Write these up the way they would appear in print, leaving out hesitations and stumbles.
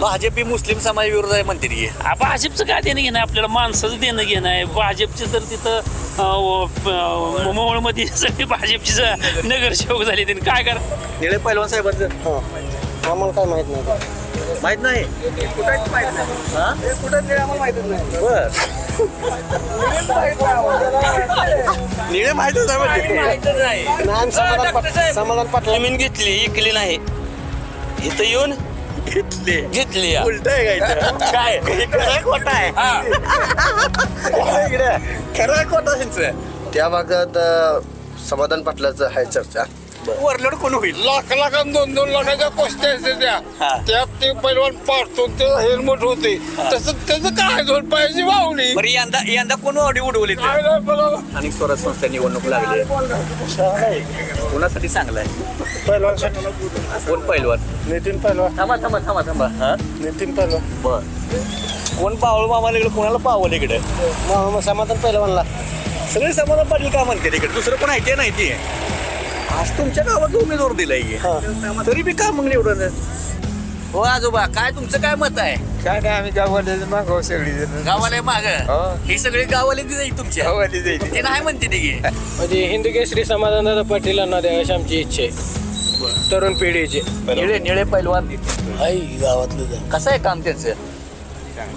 भाजप ही मुस्लिम समाज विरोध आहे म्हणते की भाजपचं काय देणं घेणं आहे? आपल्याला माणसाचं देणं घेणं आहे. भाजपचे तर तिथं मोहोळमध्ये सगळे भाजपचे नगरसेवक झाले त्यांनी काय करा. निळे पैलवान साहेबांचं आम्हाला काय माहित नाही. माहित नाही कुठं माहित नाही. कुठं आम्हाला माहितच नाही. बर निळे माहितच आहे म्हणजे समाधान पाटील जमीन घेतली इकली नाही इथं येऊन घेतली उलट आहे काय खरं खोटा आहे इकडे खरं खोटा त्यांचं त्या भागात समाधान पाटलाचं आहे चर्चा. वरलोड कोण होईल लाख दोन लाखाच्या कुस्त्या असते हा. त्यात ते पैलवान पाडतो ते हेल्मेट होते तसं त्याचं काय दोन पायाची वावली बरं यंदा कोण ऑडी उडवली स्थानिक स्वराज्य संस्था निवडणूक लागली कोणासाठी चांगलं आहे कोण पैलवान नितीन पहलवान. थांबा हा नितीन पहलवान. बर कोण पावळ मामाला इकडे कोणाला पावलं इकडे समाधान पहलवानला. सगळे समाधान पाटील का म्हणते तिकडे दुसरं कोण आहे ते नाही ते आज तुमच्या गावात उमेदवार दिलाय तरी बी का मग निवडून हो आजोबा काय तुमचं काय मत आहे काय नाही आम्ही गावाला मागव सगळी गावाला माग हे सगळे गावाले जाईल तुमच्या गावाला जायची ते नाही म्हणते ते की म्हणजे हिंद केसरी समाधानदादा पाटीलांना द्यायची आमची इच्छा आहे. तरुण पिढीची निळे पैलवान आई गावातलं कसं आहे काम त्यांचं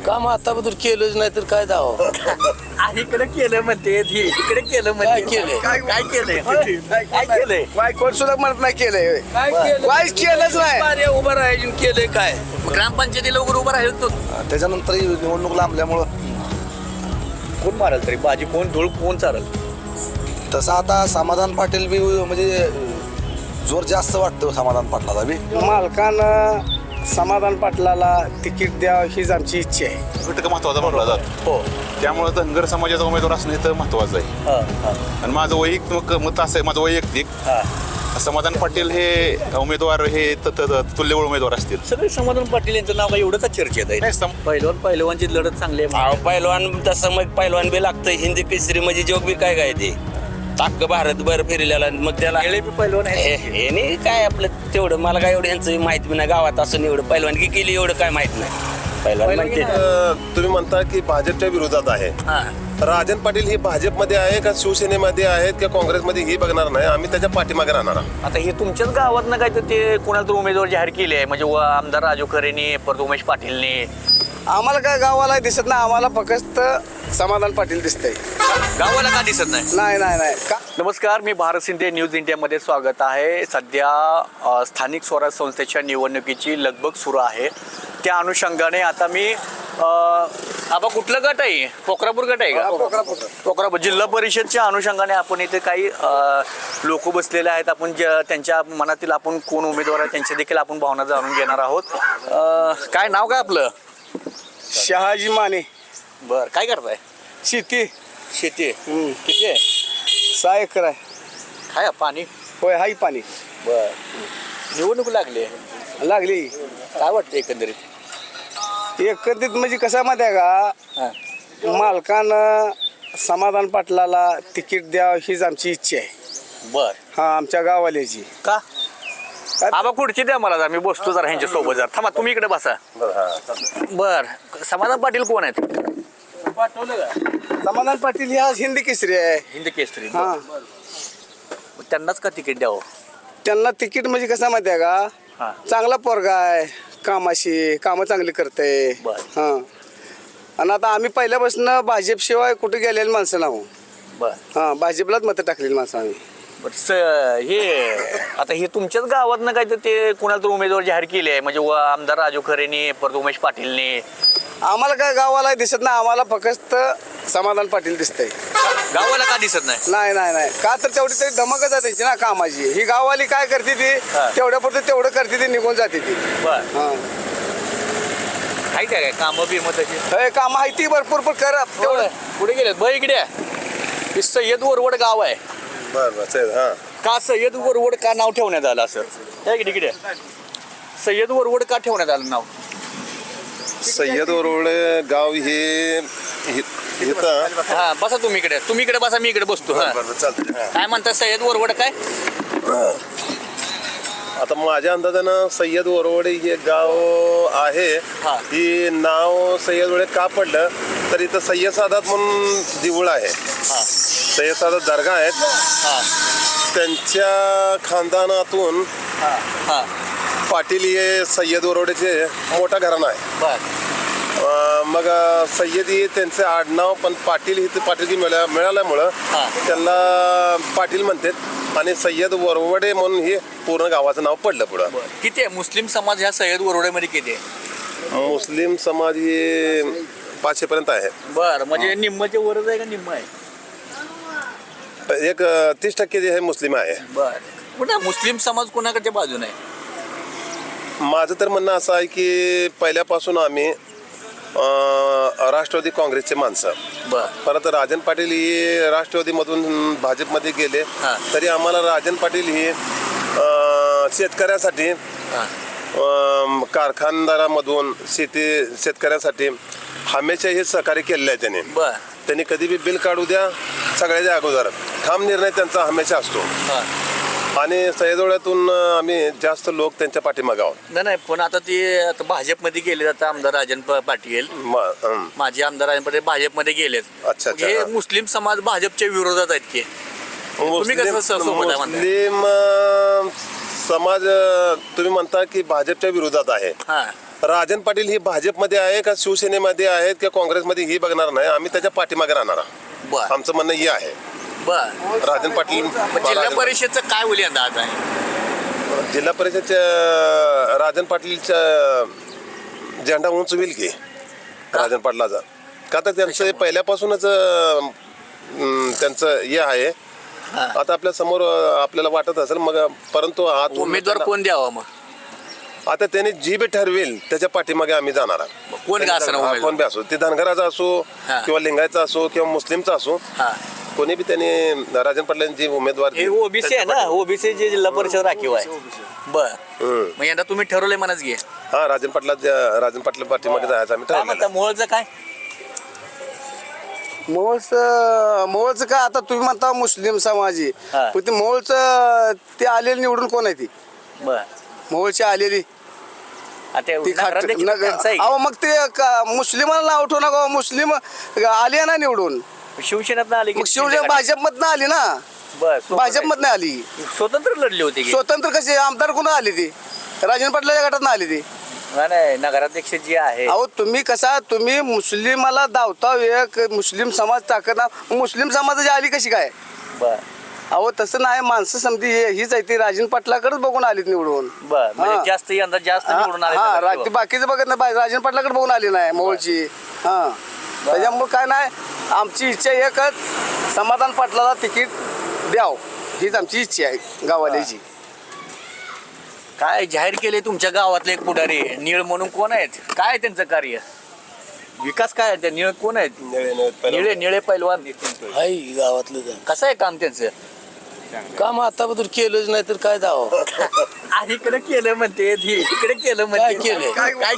काम आताबद्दल केलंच नाही तर काय दावा. इकडे केलं म्हणते इकडे केलं म्हणते काय केलंय? काय केलंय काय केलंय काय कोण सुद्धा म्हणत नाही केलंय. काहीच केलंच नाही. उभं राहायचं केलंय काय ग्रामपंचायतीला वगैरे उभं राहिलो त्याच्यानंतर निवडणूक लांबल्यामुळं कोण मारल तरी बाजी कोण धूळ कोण चालल तसं आता समाधान पाटील बी म्हणजे जोर जास्त वाटतो समाधान पाटलाचा बी. मालकानं समाधान पाटलाला तिकीट द्यावं हीच आमची इच्छा आहे. घटक महत्वाचा मानला जातो हो त्यामुळे धनगर समाजाचा उमेदवार असणं हे तर महत्वाचं आहे आणि माझं वैयक्तिक मत असं आहे माझं वैयक्तिक समाधान पाटील हे उमेदवार हे तुल्यबळ उमेदवार असतील सगळे समाधान पाटील यांचं नाव एवढं का चर्चेत आहे पैलवानची लढत चांगली आहे पहिलवान तसं मग पहिलवान बी लागतं हिंदी केसरी म्हणजे जोग बी काय ते ताक भारतभर फिरलेला मग त्याला निळे बी पैलवान आहे हे नाही काय आपलं तेवढं मला काय एवढं यांचं माहित बी नाही गावात असं एवढं पहिलवानगी केली एवढं काय माहित नाही पहिलवान म्हणते तुम्ही म्हणता की भाजपच्या विरोधात आहे. राजन पाटील ही भाजपमध्ये आहे का शिवसेनेमध्ये आहेत किंवा काँग्रेसमध्ये ही बघणार नाही आम्ही त्याच्या पाठीमागे राहणार आहोत. आता हे तुमच्याच गावात ना काय तर ते कोणाला तर उमेदवार जाहीर केले आहे म्हणजे आमदार राजू खरेने परत उमेश पाटीलने आम्हाला काय गावाला दिसत नाही. आम्हाला फक्त समाधान पाटील दिसतंय. गावाला का दिसत नाही नाही का. नमस्कार मी भारत शिंदे न्यूज इंडियामध्ये स्वागत आहे. सध्या स्थानिक स्वराज्य संस्थेच्या निवडणुकीची लगबग सुरू आहे त्या अनुषंगाने आता मी आबा कुठलं गट आहे पोखरापूर गट आहे का पोखरापूर जिल्हा परिषदच्या अनुषंगाने आपण इथे काही लोक बसलेले आहेत आपण त्यांच्या मनातील आपण कोण उमेदवार आहे त्यांच्या देखील आपण भावना जाणून घेणार आहोत. काय नाव काय आपलं शहाजी माने. बर काय करताय शेती शेती किती आहे 6 एकर आहे. काय पाणी होय हाई पाणी. बर निवडणूक लागली लागली. काय वाटतं एकंदरीत एकत्रित म्हणजे कसं माहिती आहे का मालकानं समाधान पाटलाला तिकीट द्यावं हीच आमची इच्छा आहे. बर हा आमच्या गावाल्याची. का आबा खुर्ची द्या मला जरा मी बसतो जरा ह्यांच्या सोबत जरा थांबा तुम्ही इकडे बसा बर समाधान पाटील कोण आहेत समाधान पाटील ह्या हिंदी केसरी आहे. हिंद केसरी हा त्यांनाच का तिकीट द्यावं त्यांना तिकीट म्हणजे कसं माहिती आहे हा. का चांगला पोरगा आहे कामाशी कामं चांगली करते. बर. हा आणि आता आम्ही पहिल्यापासून भाजपशिवाय कुठे गेलेली माणसं नाव. बर हा भाजपलाच मतं टाकलेली माणसं आम्ही. हे आता हे तुमच्याच गावात ना काय तर ते कोणाला तर उमेदवार जाहीर केले आहे म्हणजे आमदार राजू खरेने परत उमेश पाटीलने आम्हाला काय गावाला दिसत नाही. आम्हाला फक्त समाधान पाटील दिसतंय. गावाला का दिसत नाही नाही का तर तेवढी तरी धमकच आहे त्यांची ना कामाची. ही गाववाली काय करते ती तेवढ्यापुरतं तेवढं करते ती निघून जाते ती. बर हा काय काय कामं बिमं तशी काम आहे ती भरपूर पण करा तेवढं. कुठे गेले ब इकडे हे सय्यद वरवड गाव आहे. बरं हा का सय्यद वरवड का नाव ठेवण्यात आलं असं इकडे सय्यद वरवड का ठेवण्यात आलं नाव सय्यद ओरवडे गाव हे हा बसा तुम्ही इकडे बसा मी इकडे बसतो. हा चालतंय. काय म्हणतात सय्यद वरवड काय आता माझ्या अंदाजानं सय्यद वरवडे हे गाव आहे. हा. ही नाव सय्यद वडे का पडलं तर इथं सय्यद सादात म्हणून देऊळ आहे. सय्यद सादात दर्गा आहेत. त्यांच्या खानदानातून पाटील हे सय्यद वरवडेचे मोठा घराणा आहे. बर मग सय्यदी त्यांचे आडनाव पण पाटील ही पाटील मिळाल्यामुळं त्यांना पाटील म्हणतात आणि सय्यद वरवडे म्हणून हे पूर्ण गावाचं नाव पडलं पुढं. किती आहे मुस्लिम समाज ह्या सय्यद वरोड्यामध्ये किती आहे? मुस्लिम समाज हे 500 पर्यंत आहे. बर म्हणजे निम्मचे वरच आहे का निम्म आहे? एक 30% जे आहे मुस्लिम आहे. बर कुठं मुस्लिम समाज कोणाकडच्या बाजूने आहे? माझं तर म्हणणं असं आहे की पहिल्यापासून आम्ही राष्ट्रवादी काँग्रेसचे माणसं. बर परत राजन पाटील ही राष्ट्रवादीमधून भाजपमध्ये गेले तरी आम्हाला राजन पाटील ही शेतकऱ्यासाठी कारखानदारामधून शेतकऱ्यासाठी हमेशा हे सहकार्य केलेलं आहे त्यांनी. बर त्यांनी कधी बी बिल काढू द्या सगळ्याच्या अगोदर ठाम निर्णय त्यांचा हमेशा असतो. आणि सह्याद्रीतून आम्ही जास्त लोक त्यांच्या पाठीमागे आहोत. नाही पण आता ते आता भाजपमध्ये गेले आता आमदार राजन पाटील माझे आमदार राजन पाटील भाजपमध्ये गेलेत. अच्छा. हे मुस्लिम समाज भाजपच्या विरोधात आहेत की तुम्ही कसं सोबत आहे म्हणताय? मुस्लिम समाज तुम्ही म्हणता की भाजपच्या विरोधात आहे. राजन पाटील ही भाजपमध्ये आहे का शिवसेनेमध्ये आहेत का काँग्रेसमध्ये ही बघणार नाही. आम्ही त्याच्या पाठीमागे राहणार. आमचं म्हणणं हे आहे. बर राजन पाटील जिल्हा परिषदचं काय होईल अंदाज आहे? जिल्हा परिषदच्या राजन पाटीलच्या झेंडा उंच होईल की राजन पाटलाचा का तर त्यांचं पहिल्यापासूनच त्यांचं हे आहे. आता आपल्या समोर आपल्याला वाटत असेल मग परंतु उमेदवार कोण द्यावा मग? आता त्यांनी जी बी ठरवेल त्याच्या पाठीमागे आम्ही जाणार. कोण का असणार कोण बी असो ते धनगराचा असो किंवा लिंगायचा असो किंवा मुस्लिमचा असो कोणी बी त्यांनी राजन पाटलांची उमेदवार हे ओबीसी आहे ना ओबीसी जे जिल्हा परिषद राखीव आहे. बर मग यंदा तुम्ही ठरवलंय मनाच घे. हा राजन पाटला पाठीमागे जायचं आम्ही ठरवलं. मोहोळचं काय? मोहोळचं काय आता तुम्ही म्हणता मुस्लिम समाज आहे पण ते मोहोळचं ते आलेली निवडून कोण आहे ती? बर मोहोळची आलेली ती अहो मग ते मुस्लिमांना नाव ठेवू नका. मुस्लिम आली ना निवडून शिवसेनेत आली मग शिवसेना भाजपमधनं आली ना. भाजपमधनं आली. स्वतंत्र लढली होती की? स्वतंत्र कशी आमदार कोण आली ती? राजन पाटलाच्या गटात आली ती. नाही नगराध्यक्ष जी आहे. अहो तुम्ही कसा तुम्ही मुस्लिमाला धावता एक मुस्लिम समाज टाकत मुस्लिम समाजाची आली कशी काय? बर अहो तसं नाही माणसं समधी हीच आहे ती राजन पाटलाकडेच बघून आलीत निवडून. बर म्हणजे जास्त यंदा जास्त निवडून आले. बाकीचं बघत नाही राजन पाटलाकडे बघून आली नाही मोहोळची. त्याच्यामुळे काय नाही आमची इच्छा एकच समाधान पाटलाला तिकीट द्याव हीच आमची इच्छा आहे गावाल्याची. काय जाहीर केले तुमच्या गावातले एक पुढारी निळ म्हणून कोण आहेत? काय त्यांचं कार्य विकास काय आहे? निळ कोण आहेत? निळे पैलवान गावातलं कसं आहे काम त्यांचं? काम आताबद्दल केलंच नाही तर काय दावा. इकडे केलं म्हणते इकडे केलं म्हणते. काय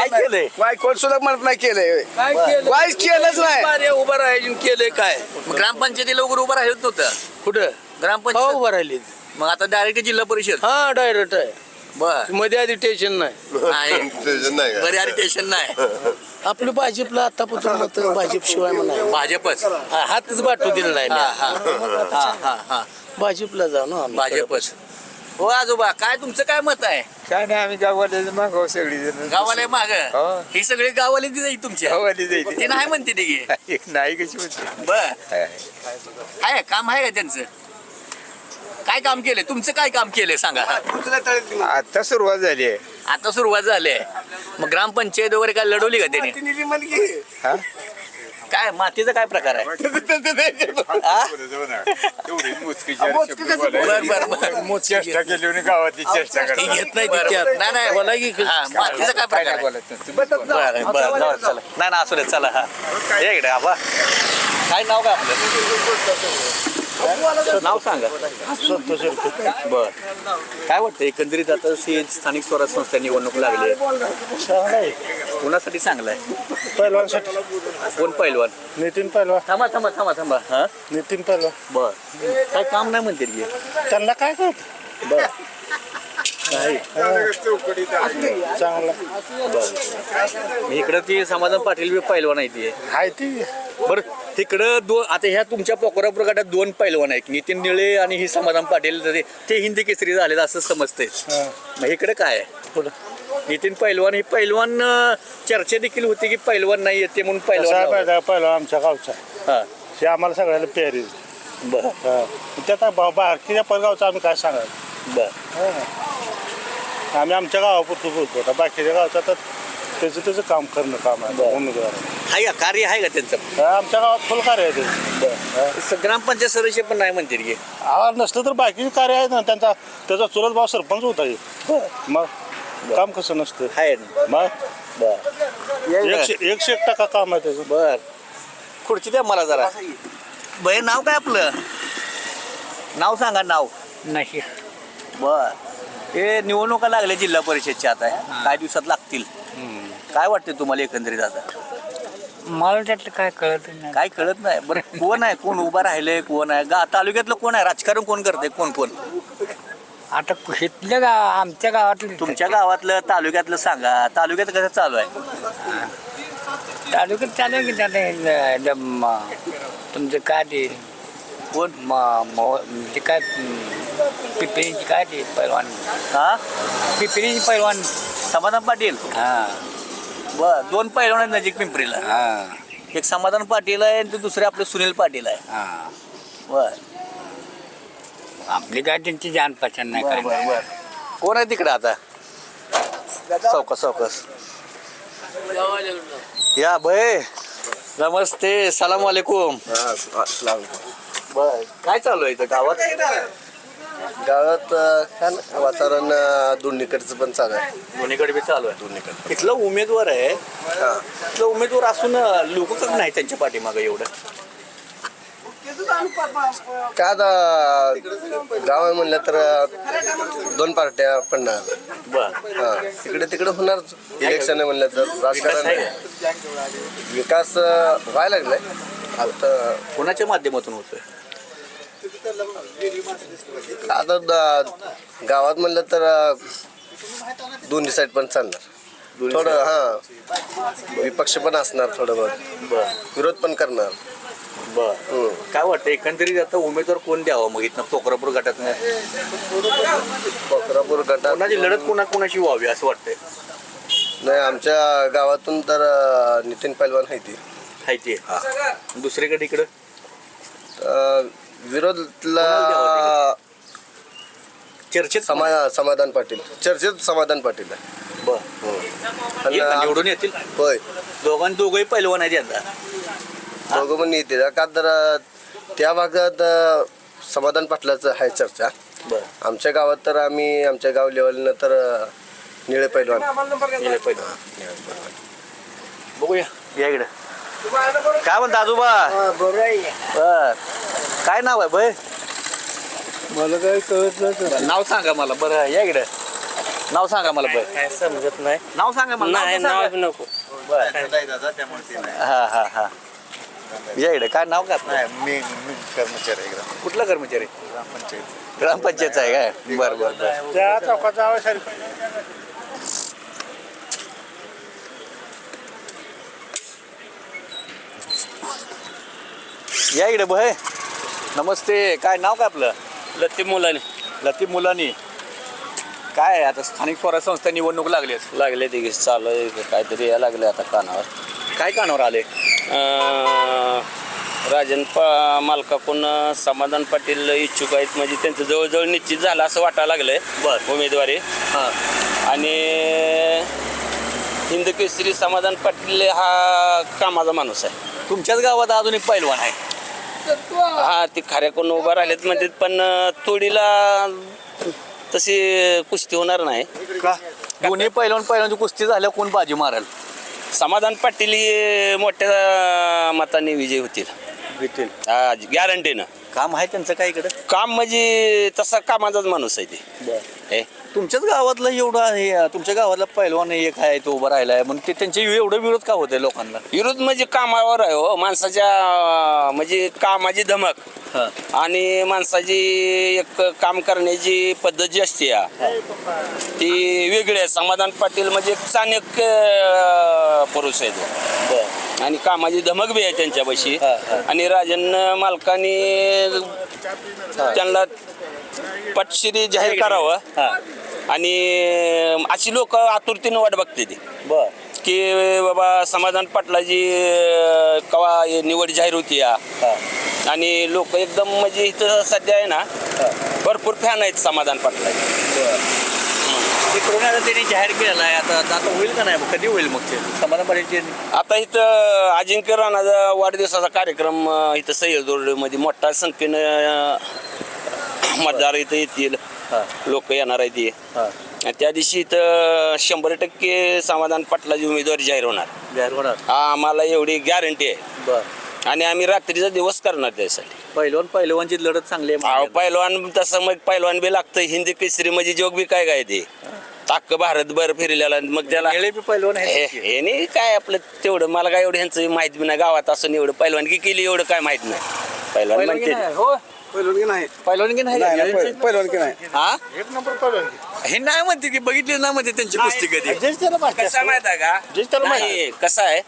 केलंय? कोण सुद्धा म्हणत नाही केलंय. काहीच केलंच नाही. उभं राहायचं केलंय काय? मग ग्रामपंचायतीला वगैरे उभं राहिलं नव्हतं कुठं ग्रामपंचायत उभं राहिली. मग आता डायरेक्ट जिल्हा परिषद. हा डायरेक्ट आहे. बर मध्ये आधी टेन्शन नाही. बरी आधी टेन्शन नाही. आपलं भाजपला आतापासून मत भाजप शिवाय म्हणा भाजपच हातच बाटू दिला नाही. हा भाजपला जाऊ ना भाजपच. हो आजोबा काय तुमचं काय मत आहे? काय नाही आम्ही गावाला मागाव सगळी गावाला माग ही सगळी गावाला जाईल तुमच्या गावाला जाईल. ते नाही म्हणते ते की नाही कशी होती. बर आहे काम आहे का त्यांचं? काय काम केलंय? तुमचं काय काम केलंय सांगा. आता सुरुवात झाली आहे. आता सुरुवात झाली आहे. मग ग्रामपंचायत वगैरे काय लढवली का त्यांनी? काय मातीचा काय प्रकार आहे? चेष्टा केली गावातली चेष्टा घेत नाही मातीचा काय प्रकार आहे? बरं चला नाही असू दे चला. हा इकडे आबा काय नाव काय आपलं? नाव सांगा. बर काय वाटतं एकंदरीत आता स्थानिक स्वराज्य संस्था निवडणूक लागली आहे कुणासाठी चांगलं आहे? पैलवानसाठी. कोण पैलवान? नितीन पैलवान. थांबा हा नितीन पैलवान. बर काय काम नाही म्हणते की त्यांना काय करत बर चांगला इकडं ती समाधान पाटील बी पैलवान आहे ती आहे ती बरं तिकडं आता ह्या तुमच्या पोखरापूर गटात 2 पैलवान आहेत नितीन निळे आणि ही समाधान पाटील ते हिंदी केसरी झालेत असं समजतंय मग इकडे काय आहे नितीन पैलवान ही पैलवान चर्चा देखील होती की पैलवान नाही येते म्हणून पैलवान पहिला आमच्या गावचा हा हे आम्हाला सगळ्याला पेरी बरं त्यात बारकीच्या परगावचा आम्ही काय सांगायचं बरं आम्ही आमच्या गावापुरतं बोलतो आता बाकीच्या गावचा तर त्याचं काम करणं काम आहे उमेदवार आहे का कार्य आहे का त्यांचं आमच्या गावात फुल कार्य आहे ते ग्रामपंचायत सदस्य पण नाही म्हणते की आवाज नसलं तर बाकीचे कार्य आहेत ना त्याचा चुलत भाव सरपंच होता मग काम कसं नसतं आहे ना मग बरं 101% काम आहे त्याचं बर खुर्ची द्या मला जरा भय नाव काय आपलं नाव सांगा नाव नाही बर हे निवडणुका लागल्या जिल्हा परिषदच्या आता काही दिवसात लागतील काय वाटते तुम्हाला एकंदरीत आता मला त्यातलं काय कळत नाही काय कळत नाही बरं कोण आहे कोण उभा राहिलंय कोण आहे तालुक्यातलं कोण आहे राजकारण कोण करते कोण कोण आता इथल्या आमच्या गावातलं तुमच्या गावातलं तालुक्यातलं सांगा तालुक्यात कसं चालू आहे तालुक्यात चालू आहे की त्याला तुमचं काय ते कोण म्हणजे काय पिपरीची काय ते पैलवान हा पिपरीची पैलवान समाधान पाटील हा बर 2 पैलवान आहेत नजीक पिंपरीला हा एक समाधान पाटील आहे आणि दुसरे आपले सुनील पाटील आहे हा बर आपली काय त्यांची जान पहचान नाही बर काय बर बर कोण आहे तिकडे आता चौकस या भय नमस्ते सलाम वालेकुम बर काय चालू आहे इथं गावात गावात वातावरण दोन्हीकडचं पण चालू आहे दोन्हीकडे बी चालू आहे दोन्हीकडे इथलं उमेदवार आहे इथलं उमेदवार असून लोक कसं नाही त्यांच्या पाठीमागं एवढं काय आता गाव आहे म्हणलं तर 2 पार्ट्या पडणार बर तिकडे तिकडे होणार इलेक्शन आहे म्हणलं तर राजकारण आहे. विकास व्हायला लागलाय आता कोणाच्या माध्यमातून होतोय आता गावात म्हणलं तर दोन्ही साईड पण चालणार थोडं विपक्ष पण असणार थोडं बहुत बर विरोध पण करणार बर काय वाटतं एकंदरीत आता उमेदवार कोण द्यावं मग इथनं पोखरापूर गटात पोखरापूर गटात कोणाची लढत कोणाशी व्हावी असं वाटतंय नाही आमच्या गावातून तर नितीन पैलवान आहे ती आहे ते दुसरीकडे इकडं विरोधला चर्चेत समाधान पाटील चर्चेत समाधान पाटील आहे बर निवडून येतील होय दोघंही पैलवान आहेत यंदा दोघं पण येते का तर त्या भागात समाधान पाटलाचं आहे चर्चा बर आमच्या गावात तर आम्ही आमच्या गाव लेवलनं तर निळे पैलवान बघूया या इकडे काय म्हणता आजोबा बर काय नाव आहे भय मला काही कळत नाही नाव सांगा मला बरं या इकडे नाव सांगा मला बरं काय समजत नाही नाव सांगा मला नाव तर नको सांगा. हा हा हा या इकडे काय नाव काय आपलं? मी कर्मचारी आहे कुठला कर्मचारी ग्रामपंचायतचा आहे काय बरं बरं बरं त्या चौकाचा आवाज या इकडे भय नमस्ते काय नाव काय आपलं लती मुलाने लतीफ मुलानी काय आहे आता स्थानिक स्वराज्य संस्था निवडणूक लागली लागले ते चालू आहे काहीतरी या लागले आता कानावर काय कानावर आले राजन मालकाकडून समाधान पाटील इच्छुक आहेत म्हणजे त्यांचं जवळजवळ निश्चित झालं असं वाटायला लागलंय बरं. उमेदवारी हां आणि हिंद केसरी समाधान पाटील हा कामाचा माणूस आहे तुमच्याच गावात अजून एक पैलवान आहे हा ते खऱ्या कोण उभा राहिलेत म्हणजे पण तोडीला तशी कुस्ती होणार नाही का दोन्ही पैलवानची कुस्ती झाल्या कोण बाजी मारेल समाधान पाटील हे मोठ्या मताने विजय होतील घेतील गॅरंटीनं काम आहे त्यांचं काय इकडं? काम म्हणजे तसा कामाचाच माणूस आहे ते हे. तुमच्याच गावातलं एवढं आहे, तुमच्या गावातला पहिलवान एक आहे तो उभा राहिलाय म्हणून ते त्यांचे एवढं विरोध का होते लोकांना? विरोध म्हणजे कामावर आहे हो माणसाच्या म्हणजे कामाची धमक हा. आणि माणसाची एक काम करण्याची पद्धत जी असते या, ती वेगळी आहे. समाधान पाटील म्हणजे एक चाणक्य पुरुष आहे तो आणि कामाची धमक बी आहे त्यांच्यापाशी. आणि राजन मालकाने त्यांना पटशिरी जाहीर करावं आणि अशी लोक आतुरतेने वाट बघते ती की बाबा समाधान पाटलाची कवा निवड जाहीर होती या. आणि लोक एकदम म्हणजे इथं सध्या आहे ना भरपूर फॅन आहेत समाधान पाटलाचे. तिकडून आता त्यांनी जाहीर केलेला आहे, आता आता होईल का नाही मग? कधी होईल मग ते समाधान पाटील? आता इथं अजिंक्य राणाचा वाढदिवसाचा कार्यक्रम इथं सह्याद्रीमध्ये मोठ्या संख्येनं मतदार इथं येतील, लोक येणार आहेत ते. आणि त्या दिवशी इथं 100% समाधान पाटलाची उमेदवारी जाहीर होणार. हा आम्हाला एवढी गॅरंटी आहे. आणि आम्ही रात्रीचा दिवस करणार त्यासाठी. पहिलवानची लढत चांगली आहे. पहिलवान तसं मग पहिलवान बी लागतं. हिंदी केसरी म्हणजे जोग बी काय ते ताक भारतभर फिरलेला. मग त्याला पहिलवान हे नाही काय आपलं तेवढं मला काय एवढं ह्यांचं माहित बी नाही. गावात असं एवढं पहिलवानगी केली एवढं काय माहित नाही. पहिलवान म्हणते पहिलवानगी नाही. पहिलवानगी नाही. पहिलवानगी नाही. हा एक नंबर पहिलवानगी. हे नाही म्हणते की बघितले ना म्हणते त्यांची कुस्ती कधी. कसं आहे माहित आहे का? नाही, कसं आहे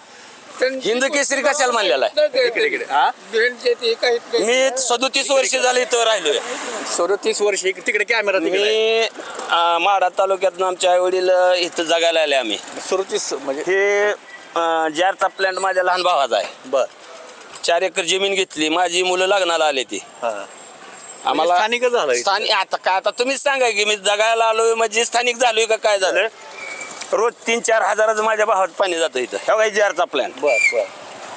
हिंद केसरी कशाला मानलेला आहे? मी 37 वर्ष झाले इथं राहिलोय. 37 वर्ष तिकडे कॅमेरा मी माढा तालुक्यातून आमचे आई वडील इथं जगायला आले आम्ही. 37 म्हणजे हे जारचा प्लॅन्ट माझ्या लहान भावाचा आहे. बर. 4 एकर जमीन घेतली. माझी मुलं लग्नाला आले ती. आम्हाला स्थानिकच झालंय. स्थानिक आता काय आता तुम्हीच सांगा की मी जगायला आलोय म्हणजे स्थानिक झालोय का काय झालं. रोज 3-4 हजाराचं माझ्या भावात पाणी जातं इथं. ह्या काही जारचा प्लॅन.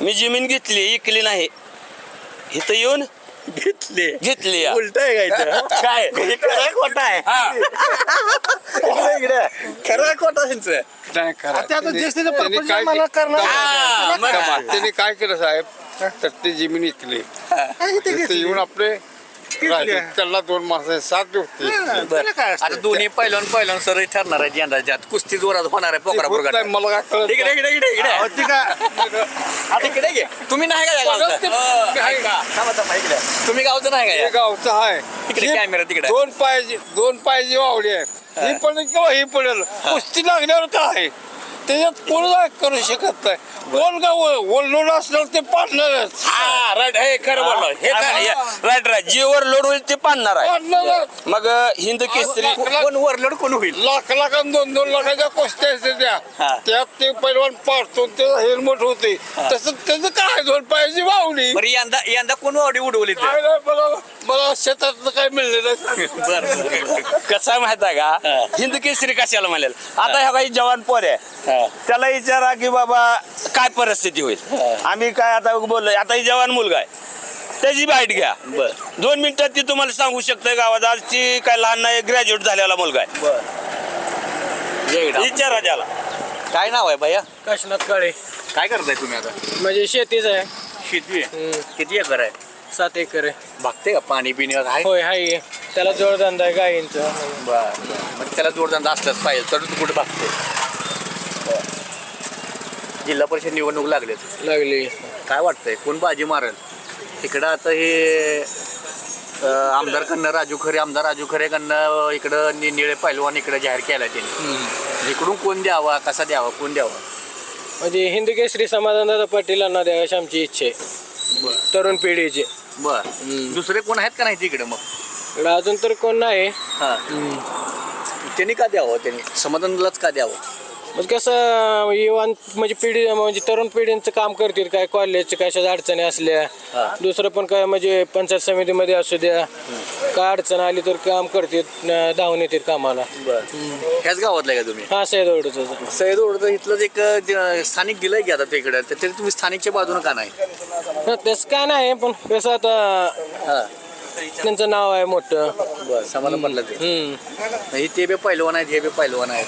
मी जमीन घेतली, इकली नाही. इथं येऊन घेतली या. उलट आहे काय खरं खोटा आहे? खरं खोटा त्यांचं. त्यांनी काय केलं साहेब, तर ते जमीन इकली येऊन आपले त्याला 2 माणसं 7 होते. आता दोन्ही पहिलवान सर ठरणार आहे यंदा ज्यात कुस्ती जोरात होणार आहे. पोकरा पोरगा मला काय इकडे घे. तुम्ही नाही का गावचं? इकडे तुम्ही गावचं नाही का? गावचं आहे तिकडे कॅमेरा तिकडे. 2 पायाची वावडी आहे. ही पडेल किंवा ही पडेल, कुस्ती लागल्यावर काय त्याच्यात कोण काय करू शकत नाही. कोण का ओललोड असलं ते पाडणारच. हा राईट हे खरं बोललो. हे राईट जीवर लोड होईल ते पाडणार आहे. मग हिंद केसरी कोण वरलोड कोण होईल? लाख 2 लाखाच्या कुस्त्या असते त्यात ते पैलवान पाडतो, त्याचं हेल्मेट होते. तसं त्याचं काय 2 पायाची वावडी. बरं यंदा कोण वावडी उडवली ते? काय नाही, मला शेतात काय मिळलेलं नाही. कसं आहे माहित आहे का? हिंद केसरी कशाला म्हणेल. आता ह्या काही जवान पोर आहे त्याला विचारा की बाबा काय परिस्थिती होईल. आम्ही काय आता बोललोय. आता ही जवान मुलगा आहे त्याची बाईट घ्या. 2 मिनिटात ती तुम्हाला सांगू शकते गावात. आज ती काय लहान नाही, ग्रॅज्युएट झालेला मुलगा आहे. विचारा त्याला. काय नाव आहे भैया? काशीनाथ काळे. काय करताय तुम्ही आता? म्हणजे शेतीच आहे. शेती आहे. किती एकर आहे? 7 एकर आहे. भागते का पाणी पिण्यावर आहे? होय हाय. त्याला जोडधंदा आहे गायींचा. मग त्याला जोडधंदा असलाच पाहिजे तर तू कुठे भागते? जिल्हा परिषद निवडणूक लागली. काय वाटतंय कोण बाजी मारेल इकडं? आता हे आमदार राजू खरेकडनं इकडं निळे पैलवान इकडे जाहीर केला त्यांनी. इकडून कोण द्यावा, कसा द्यावा, कोण द्यावा? म्हणजे हिंद केसरी समाधानदादा पाटीलांना द्यावी अशी आमची इच्छा आहे. तरुण पिढीची. बर. दुसरे कोण आहेत का नाही तिकडे? मग इकडं अजून तर कोण नाही. त्यांनी का द्यावं? त्यांनी समाधानलाच का द्यावं? म्हणजे कसं युवान म्हणजे पिढी म्हणजे तरुण पिढींचं काम करतील. काय कॉलेजच्या कशाच्या अडचणी असल्या, दुसरं पण काय म्हणजे पंचायत समितीमध्ये असू द्या, काय अडचण आली तर काम करतील, धावून येतील कामाला. ह्याच गावातला का तुम्ही? हा सह्याद्रीचं. सह्याद्रीचं इथलंच एक स्थानिक दिलंय की आता तिकडे, तरी तुम्ही स्थानिकच्या बाजूने का नाही? तसं काय नाही, पण कसं आता त्यांचं नाव आहे मोठं. बरं, समाधान पडलं ते. ते बी पैलवान आहेत, हे बी पैलवान आहेत.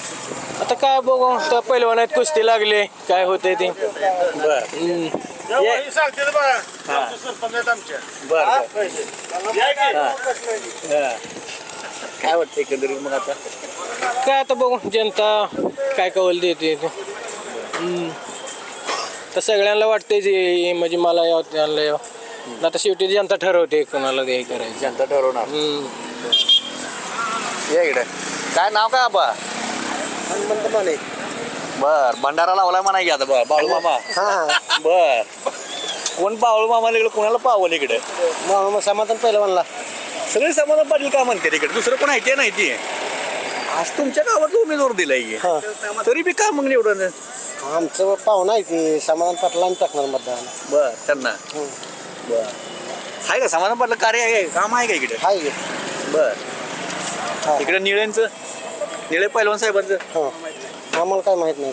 आता काय बघू, तर पहिलवान आहेत, कुस्ती लागले काय होते ते. बरं. ये. सांगते बघा हा. सरपंच आहेत आमच्या बरं काय वाटतं एकंदरीत मग आता काय आता बघू जनता काय कौल देते ते. तर सगळ्यांना वाटते जे म्हणजे मला यावं त्यांना यावं. आता शेवटी जनता ठरवते कोणाला हे करायचं. जनता ठरवणार या इकडे काय नाव काय आबा बर भंडारा लावलाय म्हणा की आता बाळू मामा बर कोण बाळू मामा इकडे कोणाला पावलं इकडे समाधान पहिलं म्हणला सगळे समाधान पाटील काय म्हणते इकडे दुसरं कोण आहे ते नाही ते आज तुमच्या गावात उमेदवार दिलाय की. तरी बी का मग निवडून आमचं पाहुणा आहे की समाधान पाटला आम्ही टाकणार मतदान. बर त्यांना बर आहे का समाधान पाटलं कार्य आहे का? काम आहे का इकडे आहे बर इकडे निळ्यांचं निळे पैलवान साहेबांचं हो आम्हाला काय माहित नाही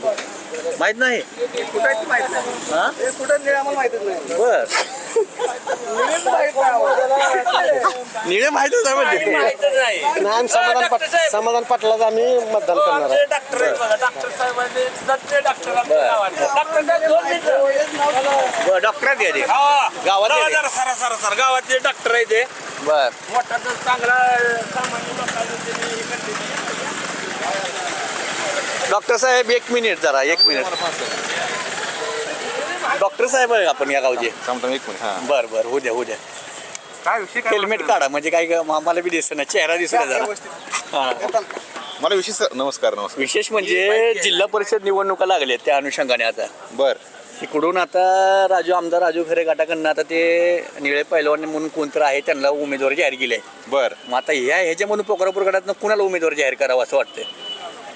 माहित नाही कुठं माहित नाही हा कुठं निळ आम्हाला माहितच नाही. बर निळे माहितच आहे म्हणजे नाही आम्ही समाधान पाटलाच आम्ही मतदान करणार आहे. बर डॉक्टरात घ्या ते गावात आहे ते. गावातले डॉक्टर आहे ते बर मोठा चांगला डॉक्टर साहेब एक मिनिट जरा एक मिनिट डॉक्टर साहेब आहे आपण या गावचे थांबतो एक मिनिट हा बर बर हो द्या काय विषय हेल्मेट काढा म्हणजे काय मला बी दिसत नाही चेहरा दिसत नाही जरा हा. मला विशेष नमस्कार विशेष म्हणजे जिल्हा परिषद निवडणुका लागल्या त्या अनुषंगाने आता बर इकडून आता आमदार राजू खरे गटाकडनं आता ते निळे पैलवान म्हणून कोणतं आहे त्यांना उमेदवार जाहीर केले बर मग आता ह्याच्यामधून पोखरापूर गटातनं कुणाला उमेदवार जाहीर करावं असं वाटतंय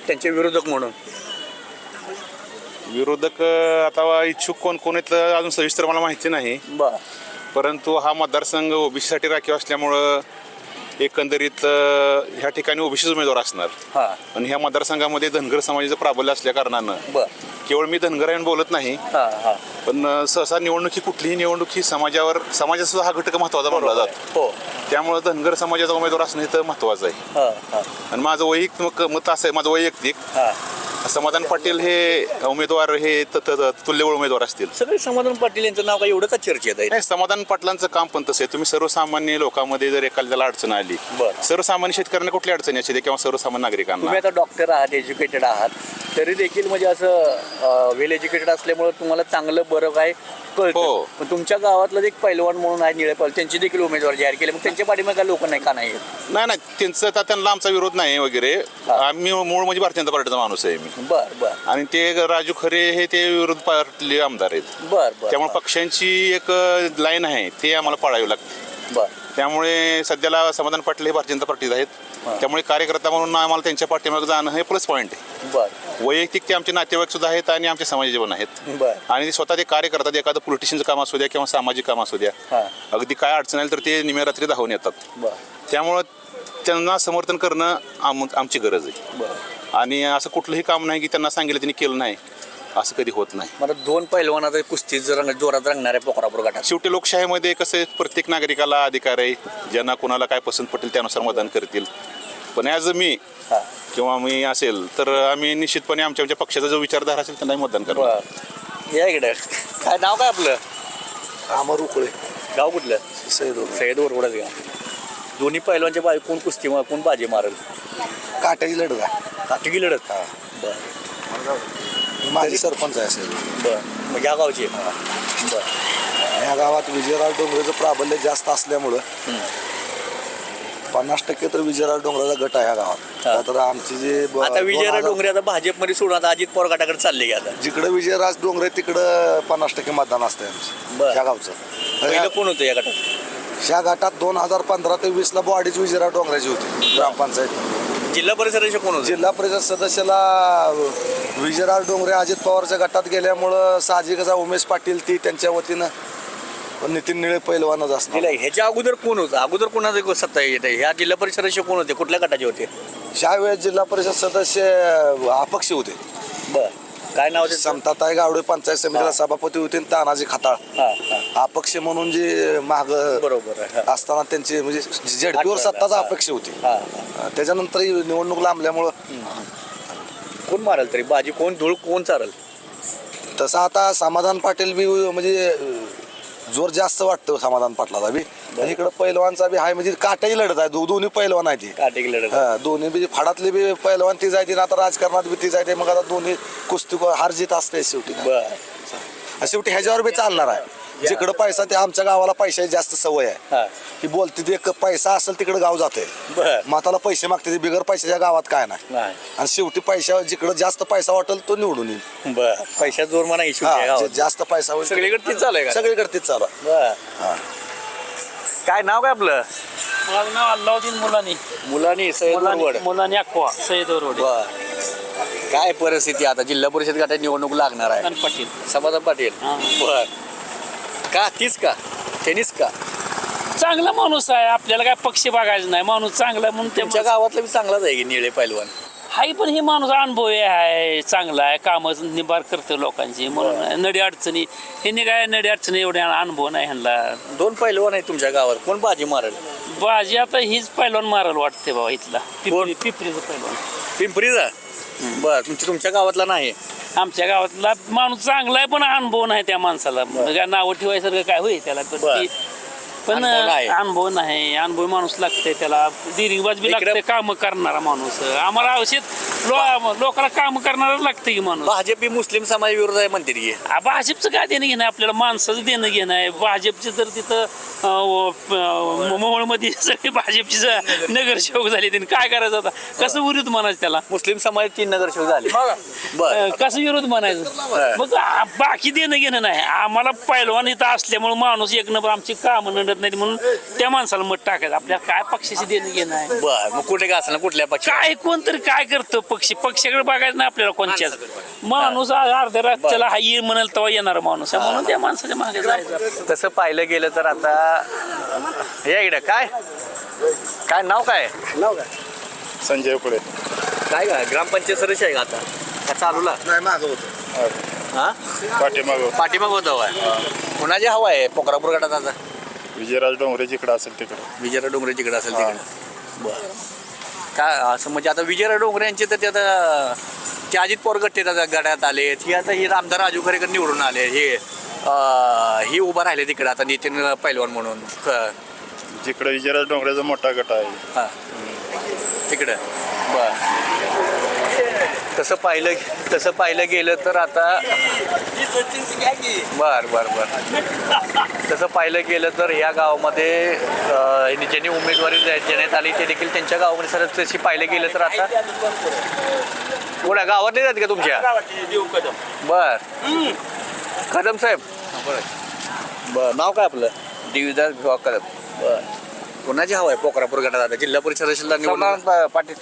त्यांचे विरोधक म्हणून विरोधक आता इच्छुक कोण कोण आहेत अजून सविस्तर मला माहिती नाही बर परंतु हा मतदारसंघ ओबीसीसाठी राखीव असल्यामुळं एकंदरीत ह्या ठिकाणी ओबीसीच उमेदवार असणार हा आणि ह्या मतदारसंघामध्ये धनगर समाजाचं प्राबल्य असल्या कारणानं बर केवळ मी धनगर आहे बोलत नाही हा हा पण सहसा निवडणूक ही कुठलीही निवडणूक ही समाजाचा सुद्धा हा घटक महत्वाचा मानला जातो हो त्यामुळे धनगर समाजाचा उमेदवार असणं हे तर महत्वाचं आहे हा हा आणि माझं वैयक्तिक मत असं आहे माझं वैयक्तिक हा समाधान पाटील हे उमेदवार हे तुल्यबळ उमेदवार असतील सगळे समाधान पाटील यांचं नाव काय एवढं का चर्चेत आहे नाही समाधान पाटलांचं काम पण तसं आहे तुम्ही सर्वसामान्य लोकांमध्ये जर एखाद्याला अडचण आली बरं. सर्वसामान्य शेतकऱ्यांना कुठली अडचणी असते किंवा सर्वसामान्य नागरिकांना तुम्ही आता डॉक्टर आहात एज्युकेटेड आहात तरी देखील म्हणजे असं वेल एज्युकेटेड असल्यामुळे तुम्हाला चांगलं बरं काय कळतं हो. पण तुमच्या गावातलं एक पैलवान म्हणून आहे निळे पैलवान त्यांची देखील उमेदवार जाहीर केले मग त्यांच्या पाठीमागे काय लोक नाही का नाही येत? नाही त्यांचं तर त्यांना आमचा विरोध नाही वगैरे आम्ही मूळ म्हणजे भारतीय जनता पार्टीचा माणूस आहे मी बर बर आणि ते राजू खरे हे ते विरोध पार्टीले आमदार आहेत बर बर त्यामुळे पक्षांची एक लाईन आहे ते आम्हाला पाळावी लागते बर त्यामुळे सध्याला समाधान पाटील हे भारतीय जनता पार्टीत आहेत त्यामुळे कार्यकर्ता म्हणून आम्हाला त्यांच्या पाठीमागे जाणं हे प्लस पॉईंट आहे बर वैयक्तिक ते आमचे नातेवाईक सुद्धा आहेत आणि आमचे समाजाचे पण आहेत बर आणि ते स्वतः ते कार्य करतात एखादं पोलिटिशियनचं काम असू द्या किंवा सामाजिक काम असू द्या हा अगदी काय अडचण आली तर ते निम्यारात्री धावून येतात बर त्यामुळं त्यांना समर्थन करणं आमची गरज आहे बर आणि असं कुठलंही काम नाही की त्यांना सांगितलं त्यांनी केलं नाही असं कधी होत नाही मला दोन पैलवान आता कुस्ती जोरात रंगणाऱ्या पोखरापूर गटात शेवटी लोकशाहीमध्ये कसं आहे, प्रत्येक नागरिकाला अधिकार आहे ज्यांना कोणाला काय पसंत पटेल त्यानुसार मतदान करतील पण ॲज अ मी हा किंवा मी असेल तर आम्ही निश्चितपणे आमच्या पक्षाचा जो विचारधारा असेल त्यांनाही मतदान करणार बर या इकडे काय नाव काय आपलं अमर उकळे गाव कुठलं सैद सय्यद वरवडच गाव दोन्ही पैलवानच्या बाजू कोण कुस्ती कोण बाजी मारेल काट्याची लढवा काटकी लढत बर माझी सरपंच आहे सैद बर मग या गावची बर या गावात विजयराव डोंगरेचं प्राबल्य जास्त असल्यामुळं 50% तर विजयराव डोंगरेचा गट आहे या गावात हा. तर आमची जे आता विजयराव डोंगरे आता भाजपमध्ये सोडून आता अजित पवार गटाकडे चालले की आता जिकडं विजयराज डोंगरे तिकडं 50% मतदान असतं बरं. आमचं या गावचं पहिलं कोण होतं या गटात या गटात 2015 ते 20 ला बॉडीच विजयराव डोंगराची होती ग्रामपंचायत जिल्हा परिषदेचे कोण होते जिल्हा परिषद सदस्याला विजयराव डोंगरे अजित पवारच्या गटात गेल्यामुळं साहजिकच आहे, उमेश पाटील ती त्यांच्या वतीनं नितीन निळे पैलवानच असणार ह्याच्या अगोदर कोण होतं अगोदर कोणाचं सत्ता येते ह्या जिल्हा परिषदेचे कोण होते कुठल्या गटाचे होते ज्यावेळेस जिल्हा परिषद सदस्य अपक्ष होते बर काय नाव त्याचं? समताताई गावडे पंचायत समितीला सभापती होते आणि तानाजी खताळ हा हा अपक्ष म्हणून जे माग बरोबर आहे हा. असताना त्यांची म्हणजे झेडपीवर सत्ताच अपेक्षा होती हा, हा. त्याच्यानंतर ही निवडणूक लांबल्यामुळं कोण मारेल तरी बाजी कोण धूळ कोण चालेल तसं आता समाधान पाटील बी म्हणजे जोर जास्त वाटतो समाधान पाटलाचा बी आणि इकडं पैलवानचा बी आहे म्हणजे काटाही लढत आहे दोन्ही पैलवान आहे ती काटेक लढत हा, दोन्ही बी फाडातली बी पैलवान ती जायते ना आता राजकारणात बी ती जायते मग आता दोन्ही कुस्ती हार जीत असते शेवटी बर आणि शेवटी ह्याच्यावर बी चालणार आहे जिकडं पैसा ते आमच्या गावाला पैशाची जास्त सवय आहे हा ती बोलते ते पैसा असेल तिकडं गाव जाते बर माताला पैसे मागते ते बिगर पैशाच्या गावात काय नाही नाही आणि शेवटी पैसा जिकडं जास्त पैसा वाटेल तो निवडून येईल बर पैशात जोर म्हणा इशू हा, जे जास्त पैसा होईल सगळीकडे तीच चालू आहे का सगळीकडे तेच चालू आहे. बर काय नाव काय आपलं माझं नाव अल्लाउद्दीन मुलानी मुलांनी सय्यद वरवड मुलानी अक्वा सय्यद रोड बर काय परिस्थिती आता जिल्हा परिषद गटात निवडणूक लागणार आहे पाटील समाधान पाटील हा. बर का तीच का टेनिस का चांगला माणूस आहे आपल्याला काय पक्ष बघायचं नाही माणूस चांगला आहे म्हणून तुमच्या गावातला बी चांगलाच आहे की निळे पैलवान हाही पण हे माणूस अनुभवी आहे चांगला आहे कामच निभार करतो लोकांची म्हणून नडी अडचणी ह्यांनी काय नडी अडचणी एवढ्या अनुभव नाही ह्यांना दोन पैलवान आहे तुमच्या गावात कोण बाजी मारेल बाजी आता हीच पैलवान मारायला वाटते बाबा इथला कोण? पिपरीचं पैलवान पिंपरीचा बर तुमच्या गावातला नाही आमच्या गावातला माणूस चांगला आहे पण अनुभव नाही त्या माणसाला काय नावं ठेवायसारखं काय होईल त्याला बरं. पण अनुभव नाही. अनुभव नाही अनुभवी माणूस लागते त्याला दिरिंगबाज बी इकडं- लागते काम करणारा माणूस आम्हाला आवश्यक लोकांना काम करणारा लागते की माणूस भाजप ही मुस्लिम समाज विरोध आहे म्हणते की भाजपचं काय देणं घेणं आहे आपल्याला माणसाचं देणं घेणं आहे भाजपचे तर तिथं मोहोळमध्ये सगळे भाजपचे नगरसेवक झाले त्यांनी काय करायचं आता कसं विरोध म्हणायचं त्याला मुस्लिम समाज 3 नगरसेवक झाले बर कसं विरोध म्हणायचं मग बाकी देणं घेणं नाही आम्हाला पैलवान इथं असल्यामुळे माणूस एक नंबर आमची कामं नडत नाही म्हणून त्या माणसाला मत टाकायचं आपल्याला काय पक्षाची देणं घेणं आहे बर मग कुठे का असं कुठल्या पक्ष काय कोणतरी काय करतं पक्षाकडे बघायचं नाही आपल्याला कोणत्याच माणूस अर्ध्या राज्याला हा ये म्हणाल तेव्हा येणारा माणूस आहे म्हणून त्या माणसाच्या मागे जायचं तसं पाहिलं गेलं तर आता या इकडे काय काय नाव काय संजय पुढे काय का ग्रामपंचायत सदस्य आहे का आता का चालूला नाही मागं होतं हा पाठीमाग पाठीमाग होतं हवा कुणाची हवा आहे पोखरापूर गटात आता विजयराज डोंगरे जिकडे असेल तिकडे विजयराव डोंगरे जिकडे असेल तिकडे बरं काय असं म्हणजे आता विजयराव डोंगरे यांचे तर ते आता ते अजित पवार गट्टे गड्यात आले ही आता ही आमदार राजू खरेकर निवडून आले ही उभं राहिले तिकडे आता नितीन पैलवान म्हणून जिकडे विजयराज डोंगरेचा मोठा गट आहे हां तिकडं बर तसं पाहिलं गेलं तर आता बर बर बर तसं पाहिलं गेलं तर ह्या गावामध्ये ज्यांनी उमेदवारी देण्यात आली ते देखील त्यांच्या गावामध्ये सर तशी पाहिलं गेलं तर आता कोणा गावातले जात का तुमच्या बर कदम साहेब बर नाव काय आपलं देवीदास भिवा कदम बर कोणाची हवा आहे पोखरापूर गटात आता जिल्हा परिषद सदस्याला निवडून पाटील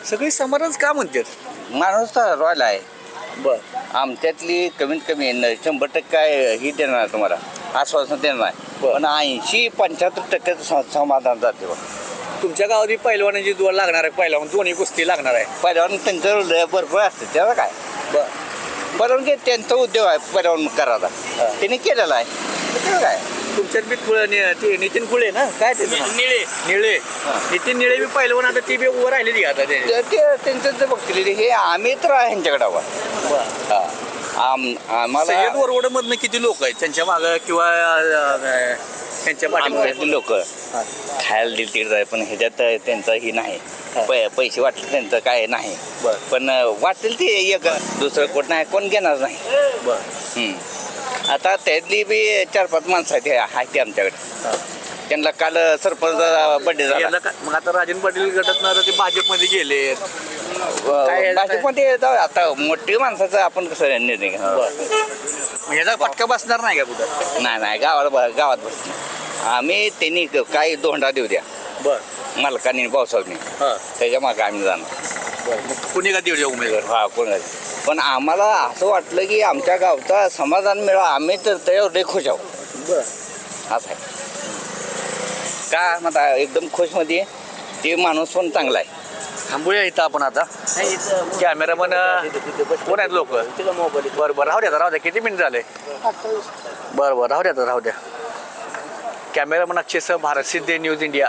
सगळी समाधानच का म्हणतात माणूस तर रॉयल आहे बर आमच्यातली कमीत कमी 100% ही देणार तुम्हाला आश्वासन देणार नाही पण 80-75% समाधान जाते बघ. तुमच्या गावात पैलवानाची जोड लागणार आहे पैलवान दोन्ही कुस्ती लागणार आहे पर्यावरण त्यांचं भरपूर असते त्याला काय बर परवानगी त्यांचा उद्योग आहे पर्यावरण करायला त्यांनी केलेला आहे त्याला काय तुमच्यात बी ते नितीन खुळे ना काय ते निळे नितीन निळे बी पैलवान आता ती बी उभं राहिली आता ते ते त्यांचं जे बघतील हे आम्ही तर आहे ह्यांच्याकडे हवा आम्हाला सय्यद वरवड मधनं किती लोक आहेत त्यांच्या मागं किंवा त्यांच्या पाठीमागे लोक खायला दिल तिकडे जाय पण ह्याच्यात त्यांचं ही नाही पैसे वाटले त्यांचं काय नाही पण वाटेल ते एक दुसरं कोण नाही कोण घेणार नाही आता त्यातली बी 4-5 माणसं आहेत ते आमच्याकडे त्यांना काल सरपंच बर्थडे झाला मग आता राजन पाटील गटात ते भाजपमध्ये गेले भाजपमध्ये आता मोठी माणसाचं आपण कसं निर्णय घेणार ह्याचा फटका बसणार नाही का कुठं नाही गावात बसणार आम्ही त्यांनी काही दोंडा देऊ द्या बर मालकाने पावसाने त्याच्या मागे आम्ही जाणार कुणी का देऊ उमेदवार हा कोण पण आम्हाला असं वाटलं की आमच्या गावचा समाधान मिळावं आम्ही तर त्याच्यावर लई खुश आहोत असं आहे का म्हणता एकदम खुशमध्ये ते माणूस पण चांगला आहे थांबूया इथं आपण आता कॅमेरामन कोण आहेत लोक बरं बरं राहू द्या किती मिनिट झाले बरं राहू द्या कॅमेरामन अक्षयसह भारत सिद्धे न्यूज इंडिया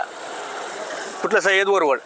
कुठलं सय्यद वरवड